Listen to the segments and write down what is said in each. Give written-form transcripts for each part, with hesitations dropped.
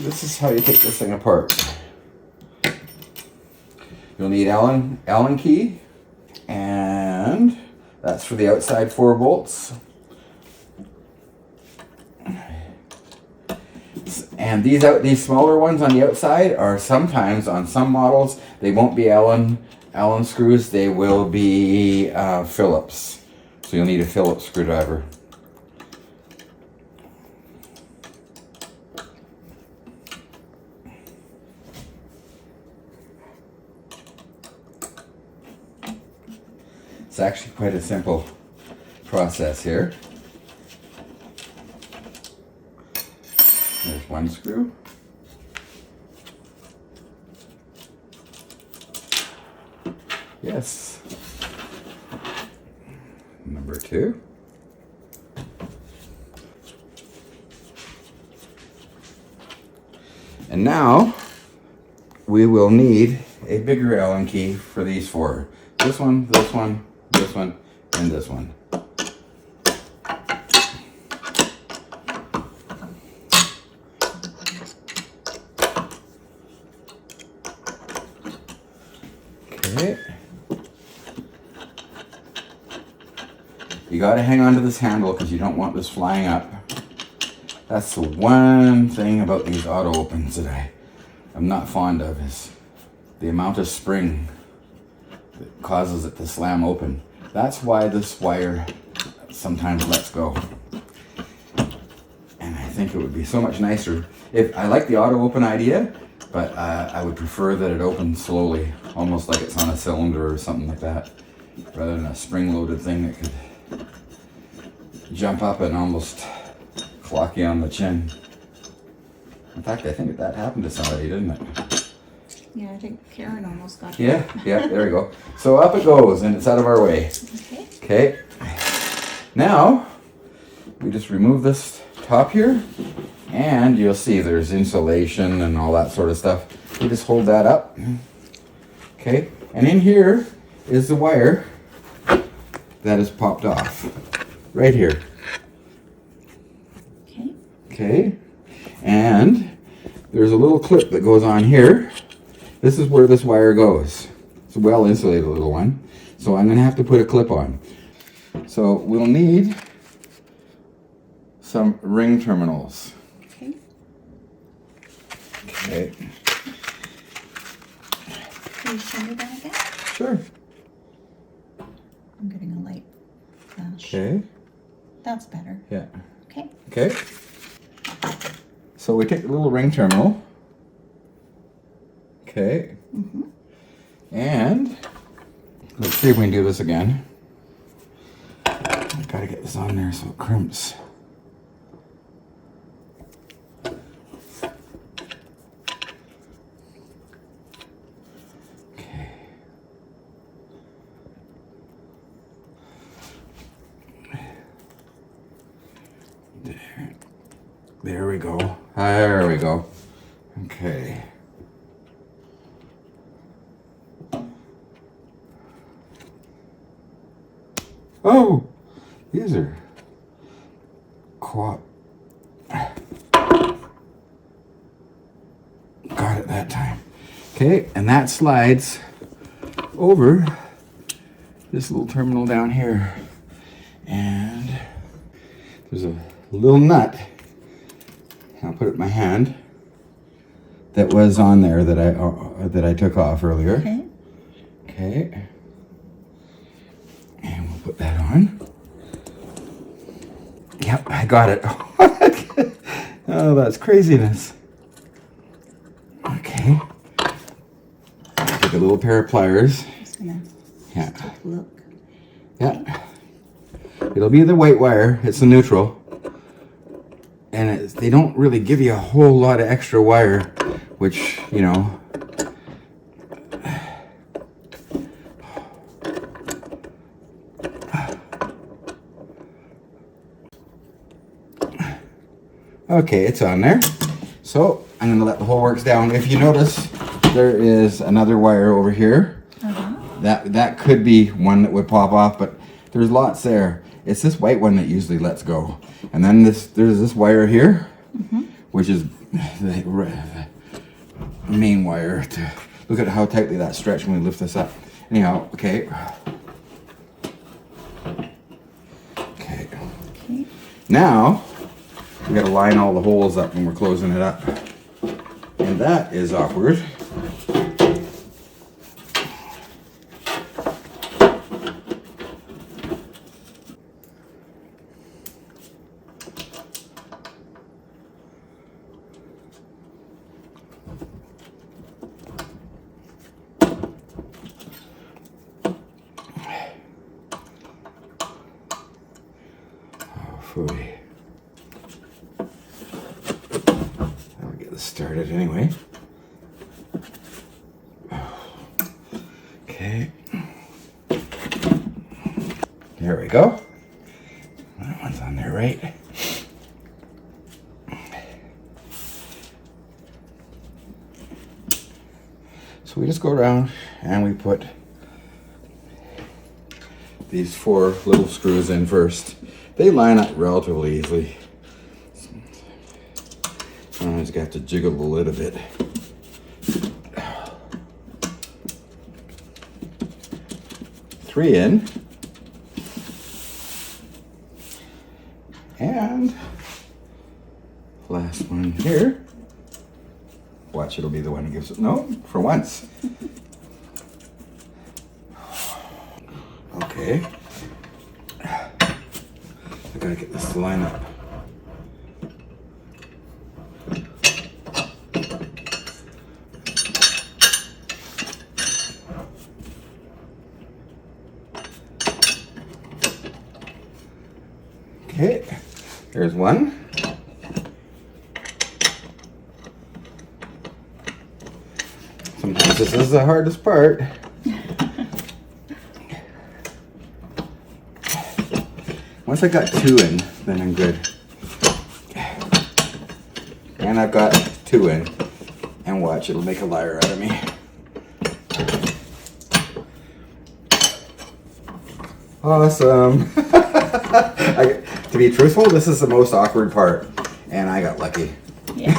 this is how you take this thing apart. You'll need Allen key, and that's for the outside 4 bolts. And these smaller ones on the outside are sometimes, on some models, they won't be Allen screws, they will be Phillips. So you'll need a Phillips screwdriver. It's actually quite a simple process here. There's one screw. Yes. Number 2. And now we will need a bigger Allen key for these 4. This one, this one, this one, and this one. Okay. You got to hang on to this handle because you don't want this flying up. That's the one thing about these auto opens that I'm not fond of, is the amount of spring that causes it to slam open. That's why this wire sometimes lets go. And I think it would be so much nicer if, I like the auto open idea, but I would prefer that it opens slowly, almost like it's on a cylinder or something like that, rather than a spring-loaded thing that could jump up and almost clock you on the chin. In fact, I think that happened to somebody, didn't it? Yeah, I think Karen almost got it. Yeah, there we go. So up it goes, and it's out of our way. Okay. Now, we just remove this top here, and you'll see there's insulation and all that sort of stuff. We just hold that up. Okay, and in here is the wire that is popped off. Right here. Okay, and there's a little clip that goes on here. This is where this wire goes. It's a well insulated little one. So I'm going to have to put a clip on. So we'll need some ring terminals. Okay. Okay. Can you show me that again? Sure. I'm getting a light flash. Okay. That's better. Yeah. Okay. Okay. So we take the little ring terminal. Okay. And let's see if we can do this again. I've got to get this on there so it crimps. Okay. There we go. There we go. Okay. Oh, these are got it that time. Okay, and that slides over this little terminal down here, and there's a little nut. I'll put it in my hand that was on there that I took off earlier. Okay. Okay. And we'll put that on. Yep, I got it. Oh, that's craziness. Okay. Take a little pair of pliers. Just gonna Yeah. take a look. Yeah. It'll be the white wire. It's the neutral. And they don't really give you a whole lot of extra wire, which, you know. Okay, it's on there. So I'm going to let the whole works down. If you notice, there is another wire over here. That could be one that would pop off, but there's lots there. It's this white one that usually lets go. And then there's this wire here, which is the main wire. Look at how tightly that stretched when we lift this up. Anyhow, okay. Okay. Okay. Now, we gotta line all the holes up when we're closing it up. And that is awkward. Phooey. I'll get this started anyway. Okay. There we go. That one's on there, right? So we just go around and we put these 4 little screws in first. They line up relatively easily. Sometimes you have to jiggle the lid a bit. Three in. And last one here. Watch, it'll be the one that gives it. No, for once. Okay. I gotta get this to line up. Okay, there's one. Sometimes this is the hardest part. Once I got 2 in, then I'm good. And I've got 2 in. And watch, it'll make a liar out of me. Awesome. To be truthful, this is the most awkward part. And I got lucky. Yeah.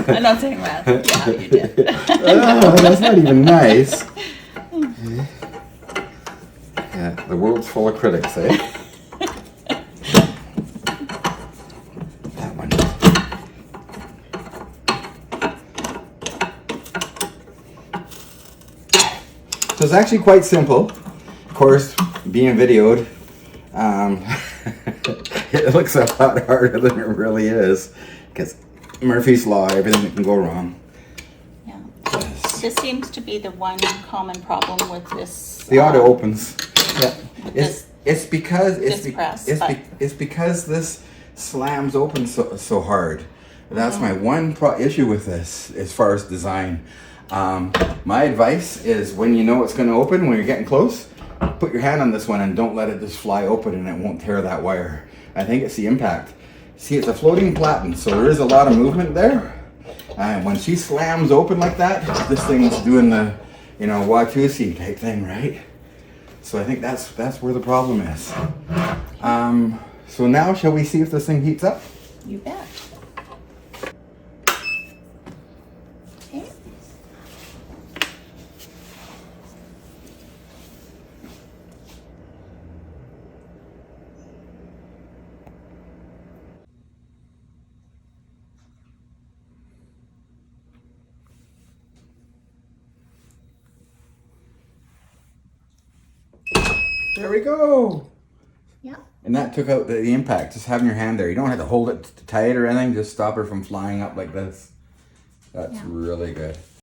I'm not saying that. Yeah, you did. Oh, that's not even nice. Yeah, the world's full of critics, eh? That one. So it's actually quite simple. Of course, being videoed, it looks a lot harder than it really is. Because Murphy's Law, everything that can go wrong. Yeah. This seems to be the one common problem with this. The auto opens. Yeah, This it's because press, it's because this slams open so hard. That's my one issue with this as far as design. My advice is when you know it's going to open, when you're getting close, put your hand on this one and don't let it just fly open, and it won't tear that wire. I think it's the impact. See, it's a floating platen, so there is a lot of movement there. And when she slams open like that, this thing's doing the, Watusi type thing, right? So I think that's where the problem is. So now, shall we see if this thing heats up? You bet. Okay. There we go. Yeah. And that took out the impact, just having your hand there. You don't have to hold it tight or anything, just stop her from flying up like this. That's really good.